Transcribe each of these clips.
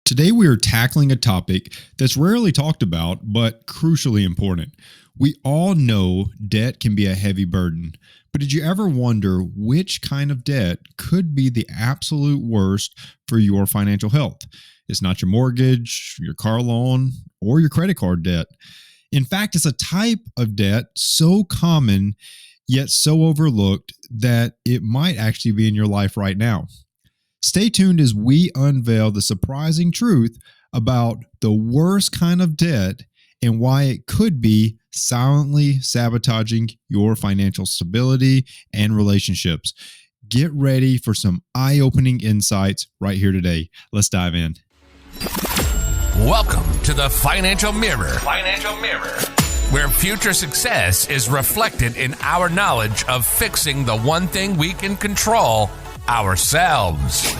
Today, we are tackling a topic that's rarely talked about, but crucially important. We all know debt can be a heavy burden, but did you ever wonder which kind of debt could be the absolute worst for your financial health? It's not your mortgage, your car loan, or your credit card debt. In fact, it's a type of debt so common yet so overlooked that it might actually be in your life right now. Stay tuned as we unveil the surprising truth about the worst kind of debt and why it could be silently sabotaging your financial stability and relationships. Get ready for some eye-opening insights right here today. Let's dive in. Welcome to the Financial Mirror. Where future success is reflected in our knowledge of fixing the one thing we can control, ourselves.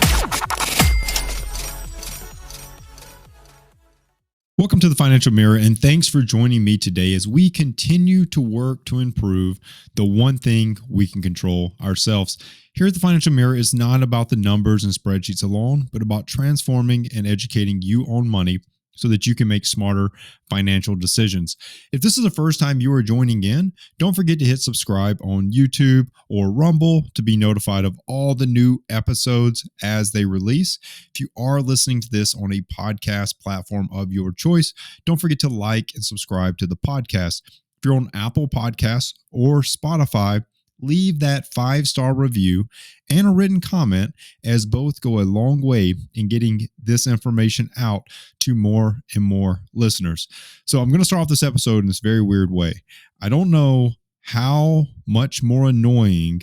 Welcome to the Financial Mirror, and thanks for joining me today as we continue to work to improve the one thing we can control, ourselves. Here at the Financial Mirror, it's not about the numbers and spreadsheets alone, but about transforming and educating you on money so that you can make smarter financial decisions. If this is the first time you are joining in, don't forget to hit subscribe on YouTube or Rumble to be notified of all the new episodes as they release. If you are listening to this on a podcast platform of your choice, don't forget to like and subscribe to the podcast. If you're on Apple Podcasts or Spotify, leave that 5-star review and a written comment, as both go a long way in getting this information out to more and more listeners. So I'm going to start off this episode in this very weird way. I don't know how much more annoying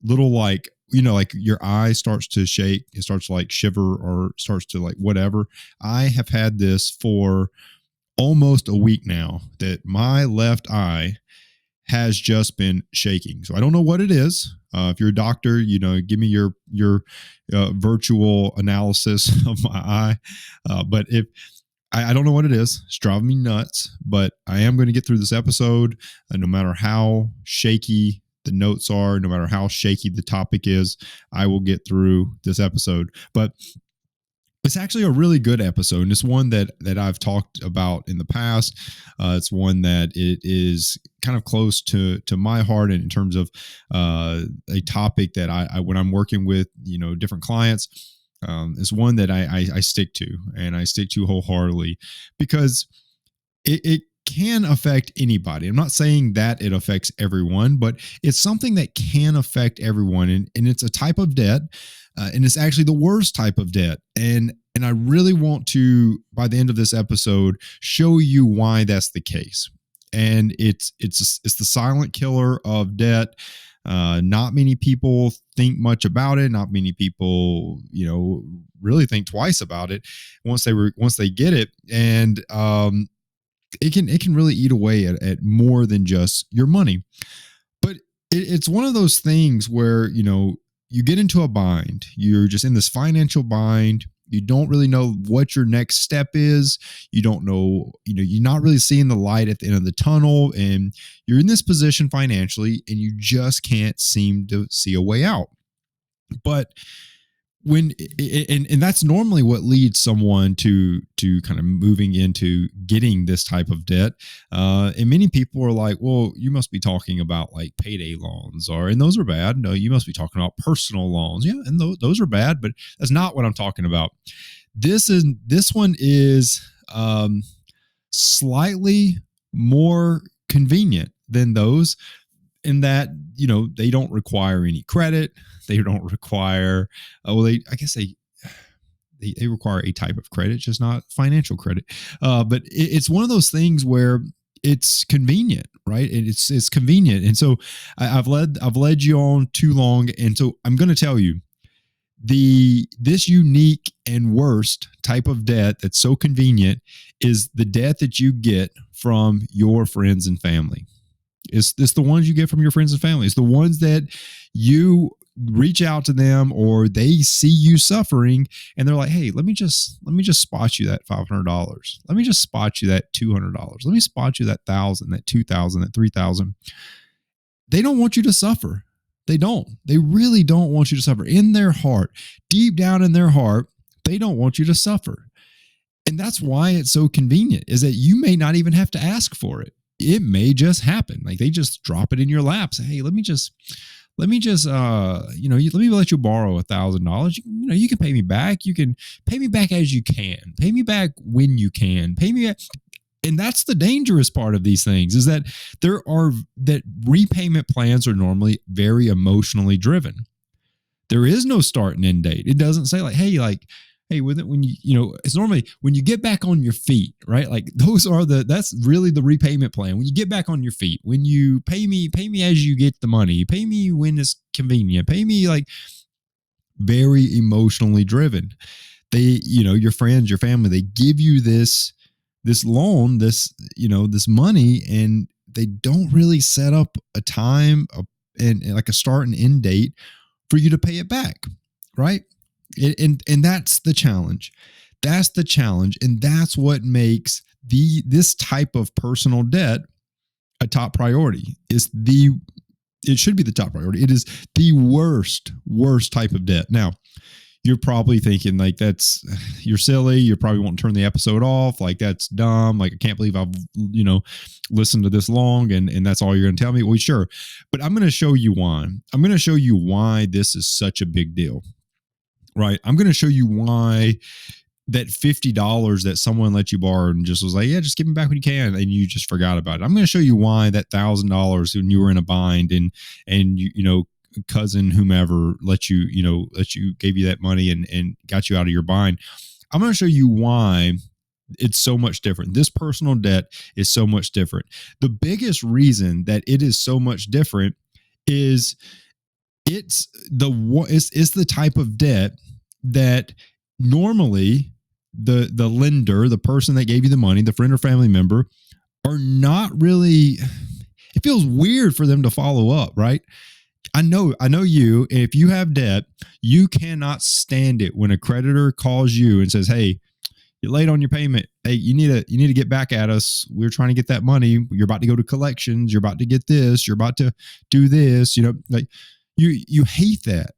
little like your eye starts to shake, it starts to like shiver or starts to like whatever. I have had this for almost a week now, that my left eye has just been shaking. So I don't know what it is. If you're a doctor, give me your virtual analysis of my eye. But if I don't know what it is, it's driving me nuts. But I am going to get through this episode, no matter how shaky the notes are, no matter how shaky the topic is. I will get through this episode. But it's actually a really good episode, and it's one that I've talked about in the past. It's one that it is kind of close to my heart in terms of a topic that I when I'm working with different clients, is one that I stick to, and I stick to wholeheartedly, because it can affect anybody. I'm not saying that it affects everyone, but it's something that can affect everyone, and it's a type of debt. And it's actually the worst type of debt. And I really want to, by the end of this episode, show you why that's the case. And it's the silent killer of debt. Not many people think much about it. Not many people, really think twice about it once they get it. And it can really eat away at more than just your money. But it's one of those things where you get into a bind. You're just in this financial bind. You don't really know what your next step is. You don't know, you're not really seeing the light at the end of the tunnel, and you're in this position financially, and you just can't seem to see a way out. But and that's normally what leads someone to kind of moving into getting this type of debt. And many people are like, well, you must be talking about like payday loans, and those are bad. No, you must be talking about personal loans. Yeah, and those are bad, but that's not what I'm talking about. This one is slightly more convenient than those, in that they don't require any credit. They don't require they require a type of credit, just not financial credit. But it's one of those things where it's convenient, right? And it's convenient. And so I've led you on too long, and so I'm going to tell you, this unique and worst type of debt that's so convenient is the debt that you get from your friends and family. It's the ones you get from your friends and family. It's the ones that you reach out to them, or they see you suffering, and they're like, hey, let me just spot you that $500. Let me just spot you that $200. Let me spot you that $1,000, that $2,000, that $3,000. They don't want you to suffer. They don't. They really don't want you to suffer. In their heart, deep down in their heart, they don't want you to suffer. And that's why it's so convenient, is that you may not even have to ask for it. It may just happen. Like they just drop it in your lap. Say, hey, let me just let me let you borrow $1,000. You can pay me back. You can pay me back as you can. Pay me back when you can. Pay me back. And that's the dangerous part of these things, is that that repayment plans are normally very emotionally driven. There is no start and end date. It doesn't say hey, with it, when it's normally when you get back on your feet, right? Like that's really the repayment plan. When you get back on your feet, when you pay me as you get the money, pay me when it's convenient, pay me, like, very emotionally driven. They, your friends, your family, they give you this loan, this money, and they don't really set up a time and like a start and end date for you to pay it back, right? And that's the challenge. That's the challenge, and that's what makes this type of personal debt a top priority. It should be the top priority. It is the worst type of debt. Now, you're probably thinking, like, you're silly. You're probably won't turn the episode off. Like, that's dumb. Like, I can't believe I've, listened to this long and that's all you're going to tell me. Well, sure. But I'm going to show you why. I'm going to show you why this is such a big deal, right? I'm going to show you why that $50 that someone let you borrow and just was like, yeah, just give me back when you can, and you just forgot about it. I'm going to show you why that $1,000 when you were in a bind and cousin whomever gave you that money and got you out of your bind. I'm going to show you why it's so much different. This personal debt is so much different. The biggest reason that it is so much different is it's the type of debt that normally the lender, the person that gave you the money, the friend or family member, are not really. It feels weird for them to follow up, right? I know you. If you have debt, you cannot stand it when a creditor calls you and says, "Hey, you're late on your payment. Hey, you need to get back at us. We're trying to get that money. You're about to go to collections. You're about to get this. You're about to do this." Like you hate that.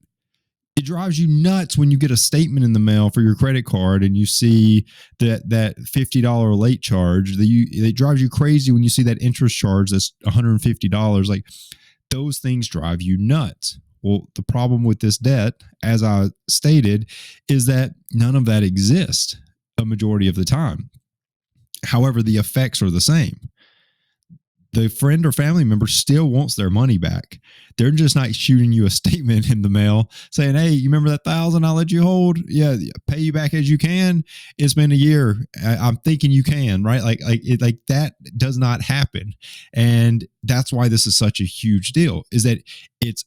It drives you nuts when you get a statement in the mail for your credit card and you see that $50 late charge. It drives you crazy when you see that interest charge that's $150. Like, those things drive you nuts. Well, the problem with this debt, as I stated, is that none of that exists a majority of the time. However, the effects are the same. The friend or family member still wants their money back. They're just not shooting you a statement in the mail saying, "Hey, you remember that $1,000 I let you hold? Yeah, pay you back as you can. It's been a year. I'm thinking you can," right? Like that does not happen, and that's why this is such a huge deal. Is that it's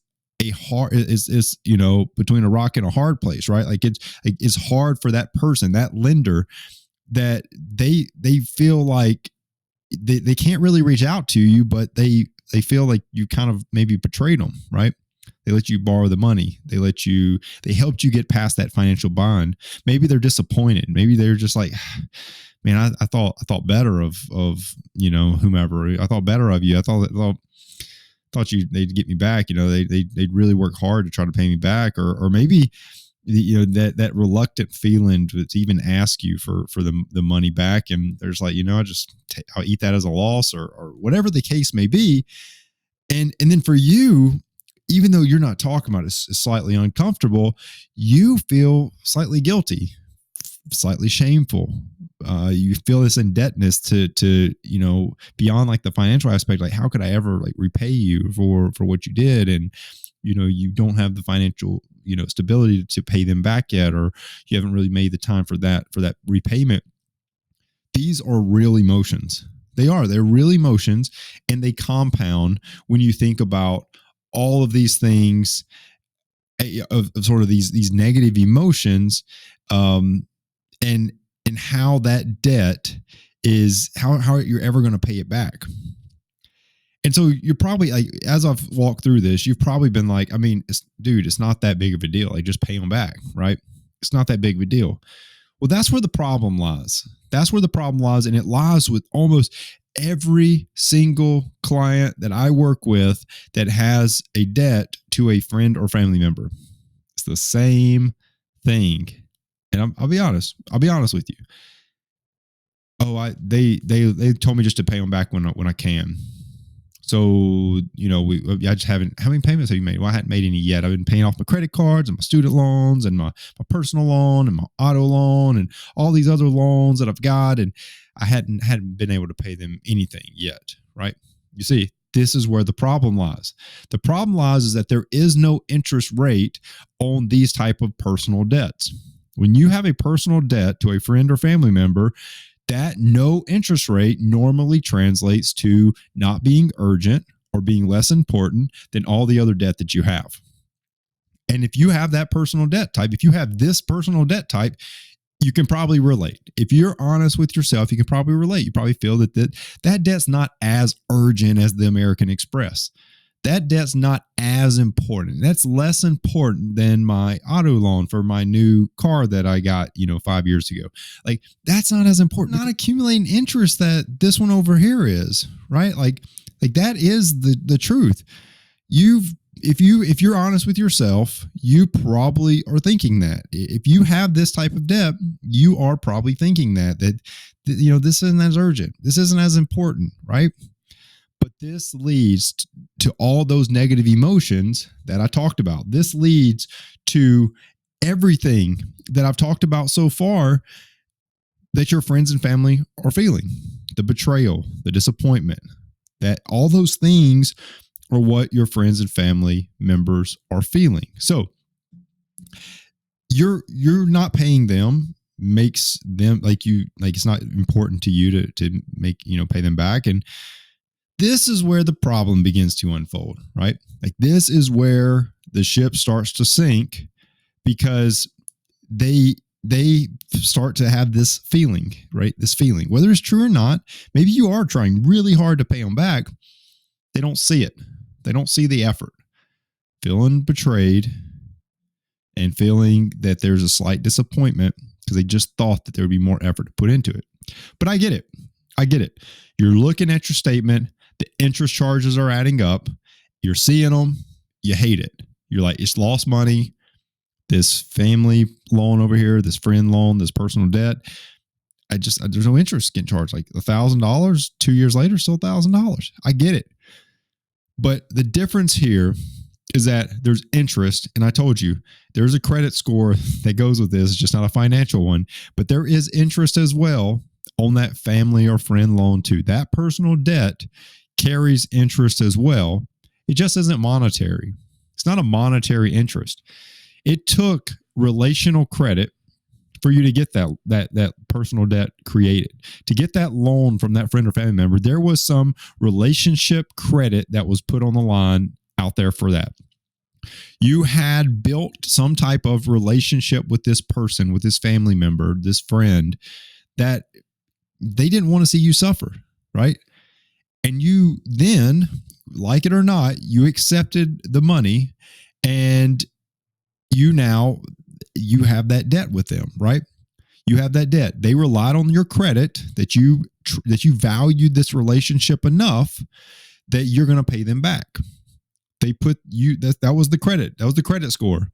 between a rock and a hard place, right? Like it's hard for that person, that lender, that they feel like they can't really reach out to you, but they feel like you kind of maybe betrayed them, right? They let you borrow the money. They helped you get past that financial bond. Maybe they're disappointed. Maybe they're just like, man, I thought better of whomever. I thought better of you. I thought they'd get me back. They'd really work hard to try to pay me back, or maybe that reluctant feeling to even ask you for the money back, and there's like, I'll eat that as a loss, or whatever the case may be, and then for you, even though you're not talking about it, it's slightly uncomfortable. You feel slightly guilty, slightly shameful. You feel this indebtedness to beyond like the financial aspect. Like, how could I ever like repay you for what you did? And you don't have the financial stability to pay them back yet, or you haven't really made the time for that repayment. These are real emotions. They're real emotions, and they compound when you think about all of these things, of sort of these negative emotions, and how that debt is, how you're ever going to pay it back. And so you're probably like, as I've walked through this, you've probably been like, I mean, it's not that big of a deal. Like, just pay them back, right? It's not that big of a deal. Well, that's where the problem lies. And it lies with almost every single client that I work with that has a debt to a friend or family member. It's the same thing. And I'll be honest with you. They told me just to pay them back when I can. So, I just haven't. How many payments have you made? Well, I hadn't made any yet. I've been paying off my credit cards and my student loans and my personal loan and my auto loan and all these other loans that I've got. And I hadn't been able to pay them anything yet. Right. You see, this is where the problem lies. The problem lies is that there is no interest rate on these type of personal debts. When you have a personal debt to a friend or family member, that no interest rate normally translates to not being urgent or being less important than all the other debt that you have. And if you have that personal debt type, if you have this personal debt type, you can probably relate. If you're honest with yourself, you can probably relate. You probably feel that debt's not as urgent as the American Express. That debt's not as important. That's less important than my auto loan for my new car that I got, 5 years ago. Like, that's not as important. Not accumulating interest that this one over here is, right? Like that is the truth. If you're honest with yourself, you probably are thinking that. If you have this type of debt, you are probably thinking that this isn't as urgent. This isn't as important, right? But this leads to all those negative emotions that I talked about. This leads to everything that I've talked about so far that your friends and family are feeling. The betrayal, the disappointment, that all those things are what your friends and family members are feeling. So you're not paying them makes them like it's not important to you to make, pay them back. And this is where the problem begins to unfold, right? Like, this is where the ship starts to sink, because they start to have this feeling, right? This feeling, whether it's true or not, maybe you are trying really hard to pay them back. They don't see it. They don't see the effort. Feeling betrayed and feeling that there's a slight disappointment because they just thought that there would be more effort to put into it. But I get it. You're looking at your statement. The interest charges are adding up. You're seeing them. You hate it. You're like, it's lost money. This family loan over here, this friend loan, this personal debt. There's no interest getting charged. Like $1,000, 2 years later, still $1,000. I get it. But the difference here is that there's interest. And I told you, there's a credit score that goes with this. It's just not a financial one. But there is interest as well on that family or friend loan too. That personal debt carries interest as well. It just isn't monetary. It's not a monetary interest. It took relational credit for you to get that personal debt created. To get that loan from that friend or family member, there was some relationship credit that was put on the line out there for that. You had built some type of relationship with this person, with this family member, this friend, that they didn't want to see you suffer, right? And you then, like it or not, you accepted the money, and you have that debt with them, right? You have that debt. They relied on your credit, that you valued this relationship enough that you're going to pay them back. They put you, that was the credit. That was the credit score.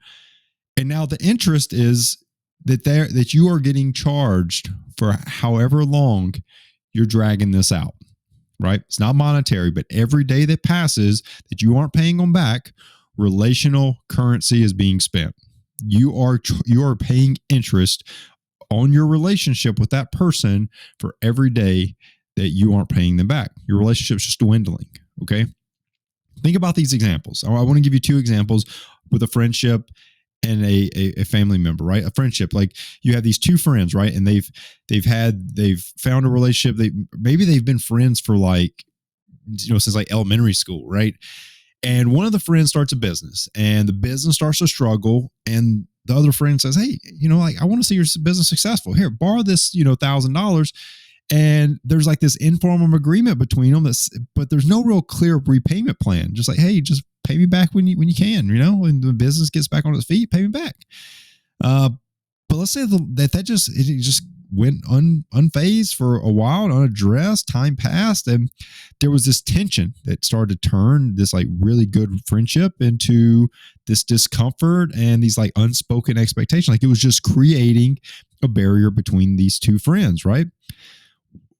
And now the interest is that you are getting charged for however long you're dragging this out, right? It's not monetary, but every day that passes that you aren't paying them back, relational currency is being spent. You are paying interest on your relationship with that person for every day that you aren't paying them back. Your relationship's just dwindling, okay? Think about these examples. I want to give you two examples with a friendship and a family member, right? A friendship, like you have these two friends, right? And they've found a relationship. Maybe they've been friends for since like elementary school, right? And one of the friends starts a business, and the business starts to struggle, and the other friend says, "Hey, I want to see your business successful. Here, borrow this, $1,000." And there's like this informal agreement between them, but there's no real clear repayment plan. Just like, hey, just pay me back when you can, when the business gets back on its feet, pay me back. But let's say that just went unfazed for a while, unaddressed. Time passed, and there was this tension that started to turn this like really good friendship into this discomfort and these like unspoken expectations. Like it was just creating a barrier between these two friends, right?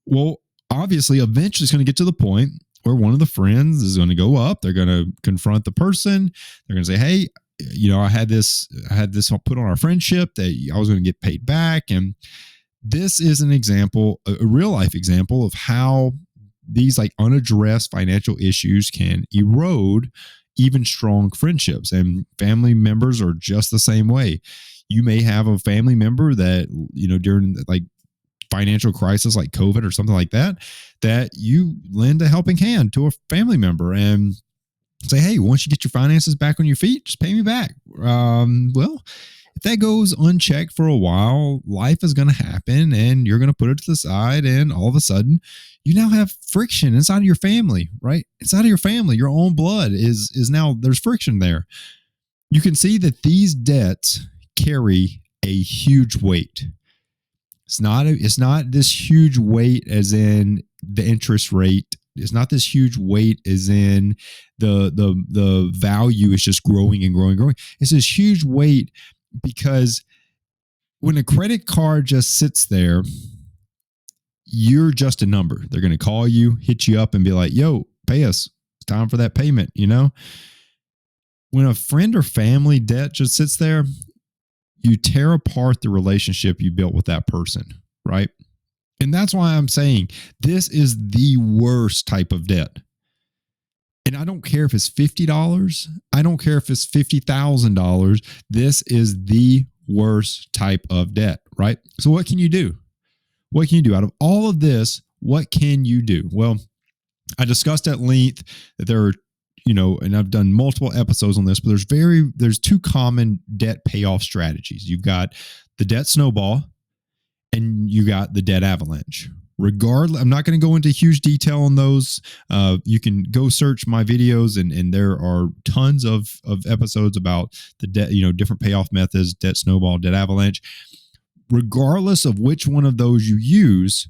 Well, obviously, eventually it's going to get to the point where one of the friends is going to go up. They're going to confront the person. They're going to say, "Hey, I had this put on our friendship that I was going to get paid back." And this is an example, a real life example of how these like unaddressed financial issues can erode even strong friendships. And family members are just the same way. You may have a family member that, during like financial crisis like COVID or something like that, that you lend a helping hand to a family member and say, "Hey, once you get your finances back on your feet, just pay me back." Well, if that goes unchecked for a while, life is going to happen and you're going to put it to the side. And all of a sudden, you now have friction inside of your family, right? Inside of your family, your own blood is now there's friction there. You can see that these debts carry a huge weight. It's not this huge weight as in the interest rate. It's not this huge weight as in the value is just growing and growing and growing. It's this huge weight because when a credit card just sits there, you're just a number. They're going to call you, hit you up and be like, "Yo, pay us. It's time for that payment." When a friend or family debt just sits there, you tear apart the relationship you built with that person, right? And that's why I'm saying this is the worst type of debt. And I don't care if it's $50. I don't care if it's $50,000. This is the worst type of debt, right? So what can you do? What can you do out of all of this? What can you do? Well, I discussed at length that there are, and I've done multiple episodes on this, but there's two common debt payoff strategies. You've got the debt snowball and you got the debt avalanche. Regardless, I'm not going to go into huge detail on those. You can go search my videos and there are tons of episodes about the debt, different payoff methods, debt snowball, debt avalanche. Regardless of which one of those you use,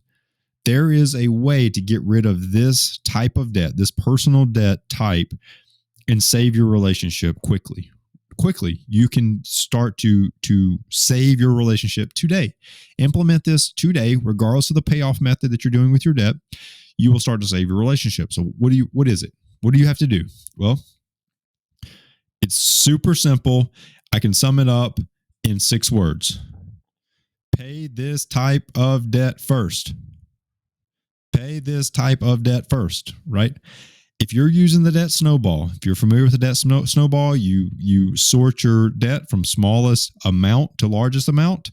there is a way to get rid of this type of debt, this personal debt type, and save your relationship quickly. You can start to save your relationship today. Implement this today, regardless of the payoff method that you're doing with your debt. You will start to save your relationship. So what is it? What do you have to do? Well, it's super simple. I can sum it up in 6 words. Pay this type of debt first. Pay this type of debt first, right? If you're using the debt snowball, if you're familiar with the debt snowball, you sort your debt from smallest amount to largest amount.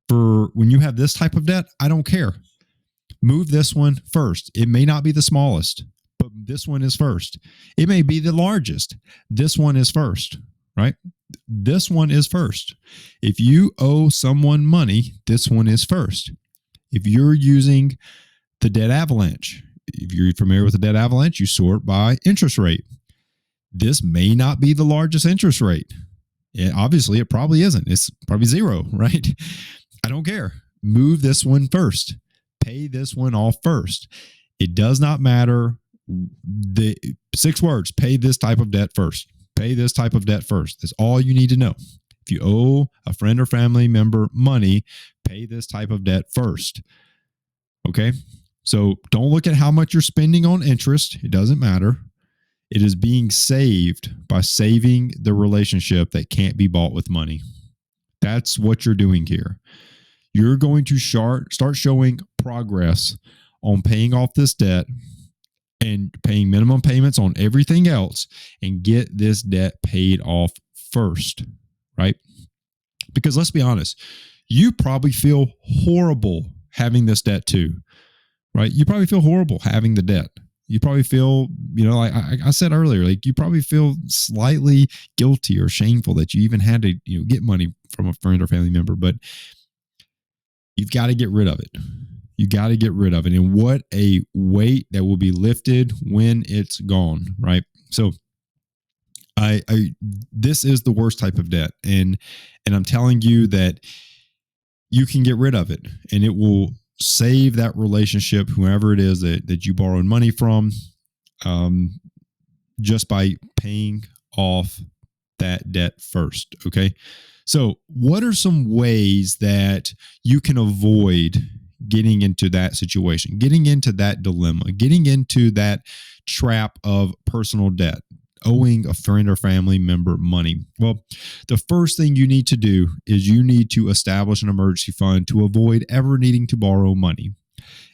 For when you have this type of debt, I don't care. Move this one first. It may not be the smallest, but this one is first. It may be the largest. This one is first, right? This one is first. If you owe someone money, this one is first. If you're using the debt avalanche, if you're familiar with the debt avalanche, you sort by interest rate. This may not be the largest interest rate. Obviously, it probably isn't. It's probably 0, right? I don't care. Move this one first. Pay this one off first. It does not matter. The 6 words, pay this type of debt first. Pay this type of debt first. That's all you need to know. If you owe a friend or family member money, pay this type of debt first. Okay? So don't look at how much you're spending on interest. It doesn't matter. It is being saved by saving the relationship that can't be bought with money. That's what you're doing here. You're going to start showing progress on paying off this debt and paying minimum payments on everything else and get this debt paid off first, right? Because let's be honest, you probably feel horrible having this debt too. Right? You probably feel horrible having the debt. You probably feel, like I said earlier, like you probably feel slightly guilty or shameful that you even had to, get money from a friend or family member, but you've got to get rid of it. You got to get rid of it. And what a weight that will be lifted when it's gone, right? So this is the worst type of debt. And I'm telling you that you can get rid of it and it will save that relationship, whoever it is that you borrowed money from, just by paying off that debt first. Okay. So what are some ways that you can avoid getting into that situation, getting into that dilemma, getting into that trap of personal debt, owing a friend or family member money? Well, the first thing you need to do is you need to establish an emergency fund to avoid ever needing to borrow money.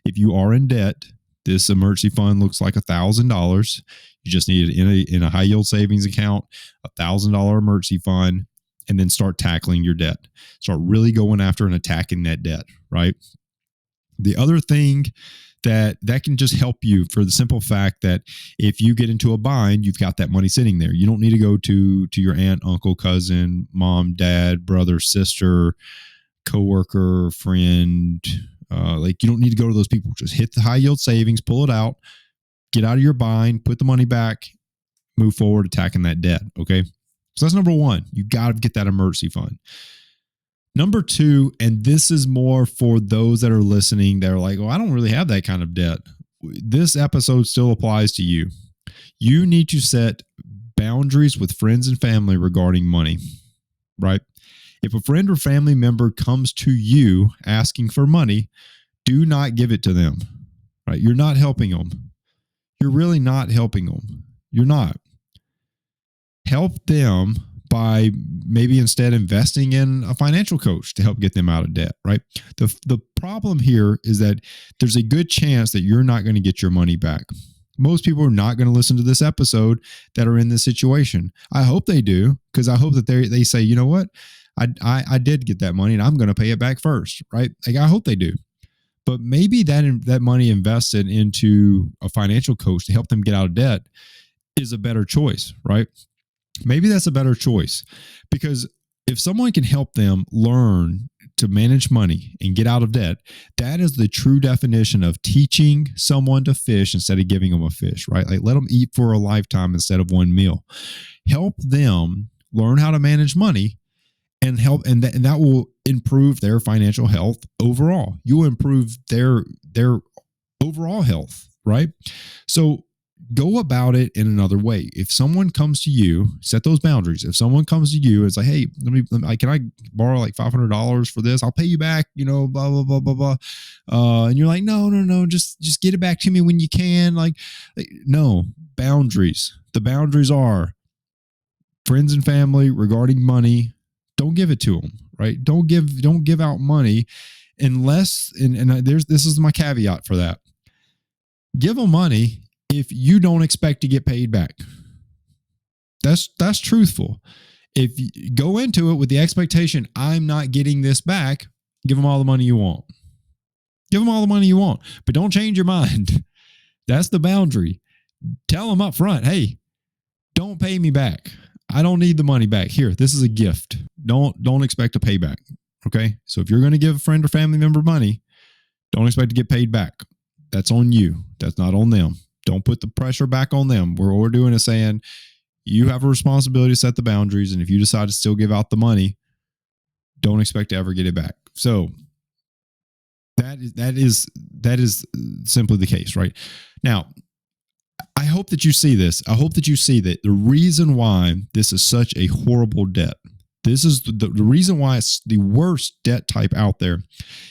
If you are in debt, this emergency fund looks like $1,000. You just need it in a high yield savings account, $1,000 emergency fund, and then start tackling your debt. Start really going after and attacking that debt, right? The other thing that can just help you, for the simple fact that if you get into a bind, you've got that money sitting there. You don't need to go to your aunt, uncle, cousin, mom, dad, brother, sister, coworker, friend. Like, you don't need to go to those people. Just hit the high yield savings, pull it out, get out of your bind, put the money back, move forward, attacking that debt. Okay. So that's number one. You got to get that emergency fund. Number two, and this is more for those that are listening that are like, oh, I don't really have that kind of debt. This episode still applies to you. You need to set boundaries with friends and family regarding money, right? If a friend or family member comes to you asking for money, do not give it to them, right? You're not helping them. You're really not helping them. You're not. Help them by maybe instead investing in a financial coach to help get them out of debt, right? The problem here is that there's a good chance that you're not going to get your money back. Most people are not going to listen to this episode that are in this situation. I hope they do, because I hope that they say, you know what? I did get that money and I'm going to pay it back first, right? Like, I hope they do. But maybe that money invested into a financial coach to help them get out of debt is a better choice, right? Maybe that's a better choice, because if someone can help them learn to manage money and get out of debt, that is the true definition of teaching someone to fish instead of giving them a fish, right? Like, let them eat for a lifetime instead of one meal. Help them learn how to manage money and help, and that will improve their financial health overall. You will improve their overall health, right? So go about it in another way. If someone comes to you, set those boundaries. If someone comes to you and say, hey, can I borrow like $500 for this? I'll pay you back, blah, blah, blah, blah, blah. And you're like, no, just get it back to me when you can. Like, no, boundaries. The boundaries are friends and family regarding money. Don't give it to them, right? Don't give out money unless, and this is my caveat for that. Give them money if you don't expect to get paid back. That's truthful. If you go into it with the expectation, I'm not getting this back, give them all the money you want. Give them all the money you want, but don't change your mind. That's the boundary. Tell them up front, hey, don't pay me back. I don't need the money back. Here, this is a gift. Don't expect a payback. Okay? So if you're going to give a friend or family member money, don't expect to get paid back. That's on you. That's not on them. Don't put the pressure back on them. What we're doing is saying you have a responsibility to set the boundaries, and if you decide to still give out the money, don't expect to ever get it back. So that is simply the case, right? Now, I hope that you see this. I hope that you see that the reason why this is such a horrible debt, this is the reason why it's the worst debt type out there,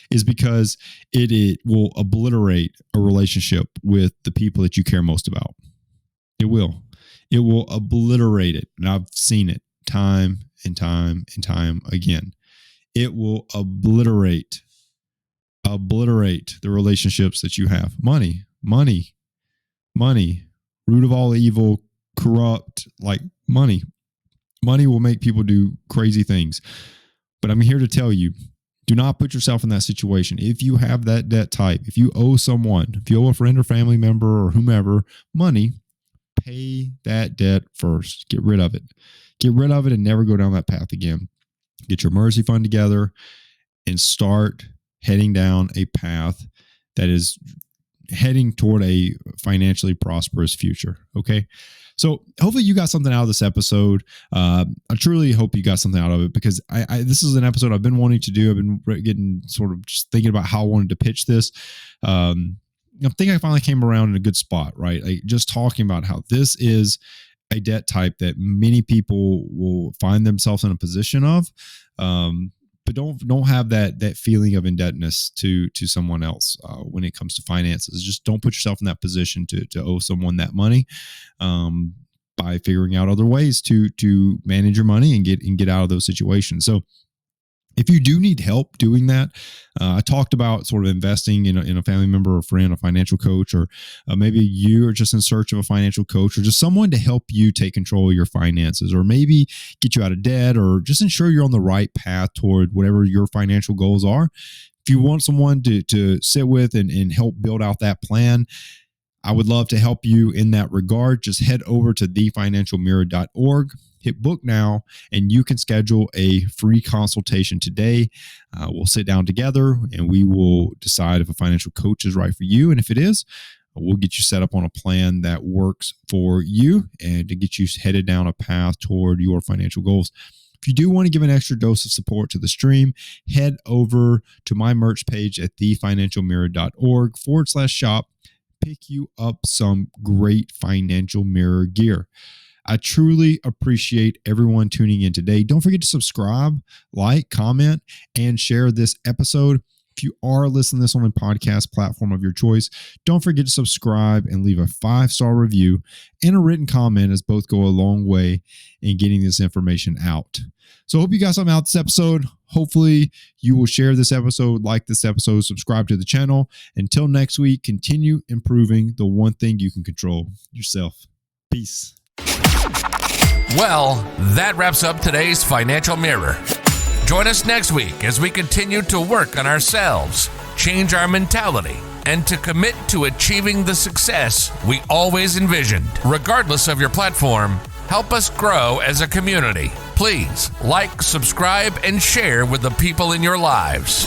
is because it will obliterate a relationship with the people that you care most about. It will obliterate it. And I've seen it time and time and time again. It will obliterate the relationships that you have. Money, root of all evil, corrupt, like money. Money will make people do crazy things. But I'm here to tell you, do not put yourself in that situation. If you have that debt type, if you owe someone, if you owe a friend or family member or whomever money, pay that debt first. Get rid of it. Get rid of it and never go down that path again. Get your emergency fund together and start heading down a path that is heading toward a financially prosperous future. Okay. So hopefully you got something out of this episode. I truly hope you got something out of it, because this is an episode I've been wanting to do. I've been getting sort of just thinking about how I wanted to pitch this. I think I finally came around in a good spot, right? Like, just talking about how this is a debt type that many people will find themselves in a position of. but don't have that feeling of indebtedness to someone else when it comes to finances. Just don't put yourself in that position to owe someone that money. By figuring out other ways to manage your money and get out of those situations. So if you do need help doing that, I talked about sort of investing in a family member or friend, a financial coach, or maybe you are just in search of a financial coach or just someone to help you take control of your finances, or maybe get you out of debt, or just ensure you're on the right path toward whatever your financial goals are. If you want someone to sit with and help build out that plan, I would love to help you in that regard. Just head over to thefinancialmirror.org, hit book now, and you can schedule a free consultation today. We'll sit down together and we will decide if a financial coach is right for you. And if it is, we'll get you set up on a plan that works for you and to get you headed down a path toward your financial goals. If you do want to give an extra dose of support to the stream, head over to my merch page at thefinancialmirror.org/shop. Pick you up some great Financial Mirror gear. I truly appreciate everyone tuning in today. Don't forget to subscribe, like, comment, and share this episode. If you are listening to this on a podcast platform of your choice, don't forget to subscribe and leave a 5-star review and a written comment, as both go a long way in getting this information out. So I hope you got something out this episode. Hopefully you will share this episode, like this episode, subscribe to the channel. Until next week, continue improving the one thing you can control: yourself. Peace. Well, that wraps up today's Financial Mirror. Join us next week as we continue to work on ourselves, change our mentality, and to commit to achieving the success we always envisioned. Regardless of your platform, help us grow as a community. Please like, subscribe, and share with the people in your lives.